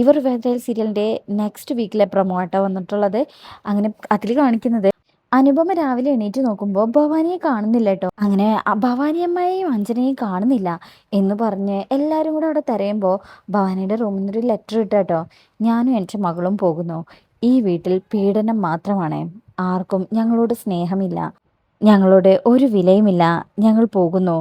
ഇവർ വേദയിൽ സീരിയലിൻ്റെ next വീക്കിലെ promo ആട്ടോ വന്നിട്ടുള്ളത്. അങ്ങനെ അതിൽ കാണിക്കുന്നത് അനുപമ രാവിലെ എണീറ്റ് നോക്കുമ്പോൾ ഭവാനിയെ കാണുന്നില്ല കേട്ടോ. അങ്ങനെ ഭവാനി അമ്മയെയും അഞ്ജനയെയും കാണുന്നില്ല എന്ന് പറഞ്ഞ് എല്ലാവരും കൂടെ അവിടെ തിരയുമ്പോൾ ഭവാനിയുടെ റൂമിൽ നിന്നൊരു ലെറ്റർ ഇട്ടോ. ഞാനും എൻ്റെ മകളും പോകുന്നു. ഈ വീട്ടിൽ പീഡനം മാത്രമാണ്. ആർക്കും ഞങ്ങളോട് സ്നേഹമില്ല, ഞങ്ങളോട് ഒരു വിലയുമില്ല. ഞങ്ങൾ പോകുന്നു,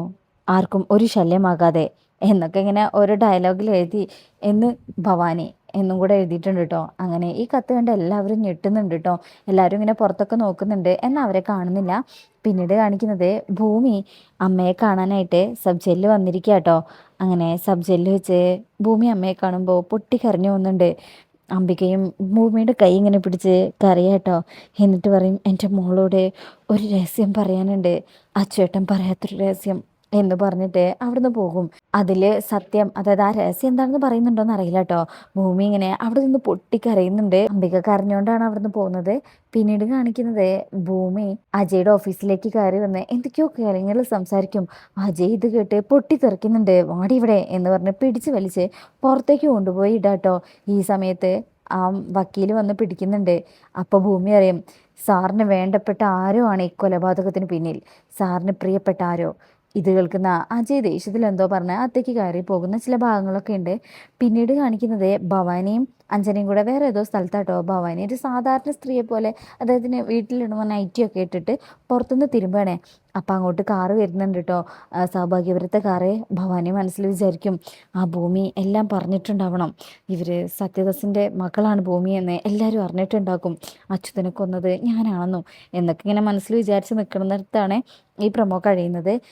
ആർക്കും ഒരു ശല്യമാകാതെ എന്നൊക്കെ ഇങ്ങനെ ഓരോ ഡയലോഗിൽ എഴുതി എന്ന് ഭവാനി എന്നും കൂടെ എഴുതിയിട്ടുണ്ട് കേട്ടോ. അങ്ങനെ ഈ കത്ത് കണ്ട് എല്ലാവരും ഞെട്ടുന്നുണ്ട് കേട്ടോ. എല്ലാവരും ഇങ്ങനെ പുറത്തൊക്കെ നോക്കുന്നുണ്ട്, എന്നാൽ അവരെ കാണുന്നില്ല. പിന്നീട് കാണിക്കുന്നത് ഭൂമി അമ്മയെ കാണാനായിട്ട് സബ് ജയിലിൽ വന്നിരിക്കുക കേട്ടോ. അങ്ങനെ സബ് ജയിലിൽ വെച്ച് ഭൂമി അമ്മയെ കാണുമ്പോൾ പൊട്ടിക്കരഞ്ഞു പോകുന്നുണ്ട്. അംബികയും ഭൂമിയുടെ കൈ ഇങ്ങനെ പിടിച്ച് കരയാട്ടോ. എന്നിട്ട് പറയും, എൻ്റെ മോളോട് ഒരു രഹസ്യം പറയാനുണ്ട്, അച്ചുവേട്ടൻ പറയാത്തൊരു രഹസ്യം എന്ന് പറഞ്ഞിട്ട് അവിടുന്ന് പോകും. അതിൽ സത്യം, അതായത് ആ രഹസ്യം എന്താണെന്ന് പറയുന്നുണ്ടോയെന്ന് അറിയില്ല കേട്ടോ. ഭൂമി ഇങ്ങനെ അവിടെ നിന്ന് പൊട്ടിക്കരയുന്നുണ്ട്. അംബിക കരഞ്ഞുകൊണ്ടാണ് അവിടുന്ന് പോകുന്നത്. പിന്നീട് കാണിക്കുന്നത് ഭൂമി അജയുടെ ഓഫീസിലേക്ക് കയറി വന്ന് എന്തൊക്കെയോ കാര്യങ്ങൾ സംസാരിക്കും. അജയ് ഇത് കേട്ട് പൊട്ടിത്തെറിക്കുന്നുണ്ട്. വാടി ഇവിടെ എന്ന് പറഞ്ഞ് പിടിച്ച് വലിച്ച് പുറത്തേക്ക് കൊണ്ടുപോയി ഇടാട്ടോ. ഈ സമയത്ത് ആ വക്കീൽ വന്ന് പിടിക്കുന്നുണ്ട്. അപ്പോൾ ഭൂമി അറിയും, സാറിന് വേണ്ടപ്പെട്ട ആരോ ആണ് ഈ കൊലപാതകത്തിന് പിന്നിൽ, സാറിന് പ്രിയപ്പെട്ട ആരോ. ഇത് കേൾക്കുന്ന അജയ് ദേഷ്യത്തിൽ എന്തോ പറഞ്ഞ് അത്തേക്ക് കയറി പോകുന്ന ചില ഭാഗങ്ങളൊക്കെ ഉണ്ട്. പിന്നീട് കാണിക്കുന്നത് ഭവാനിയും അഞ്ജനയും കൂടെ വേറെ ഏതോ സ്ഥലത്താട്ടോ. ഭവാനി ഒരു സാധാരണ സ്ത്രീയെ പോലെ, അദ്ദേഹത്തിന് വീട്ടിലിടുമ്പോൾ നൈറ്റിയൊക്കെ ഇട്ടിട്ട് പുറത്തുനിന്ന് തിരുമ്പണേ. അപ്പം അങ്ങോട്ട് കാറ് വരുന്നുണ്ട് കേട്ടോ. സൗഭാഗ്യപുരത്തെ കാറ്. ഭവാനി മനസ്സിൽ വിചാരിക്കും, ആ ഭൂമി എല്ലാം പറഞ്ഞിട്ടുണ്ടാവണം, ഇവർ സത്യദാസിൻ്റെ മക്കളാണ് ഭൂമി എന്ന് എല്ലാവരും അറിഞ്ഞിട്ടുണ്ടാക്കും, അച്യുതനെ കൊന്നത് ഞാനാണെന്നും എന്നൊക്കെ ഇങ്ങനെ മനസ്സിൽ വിചാരിച്ച് നിൽക്കുന്നിടത്താണ് ഈ പ്രൊമോ കഴിയുന്നത്.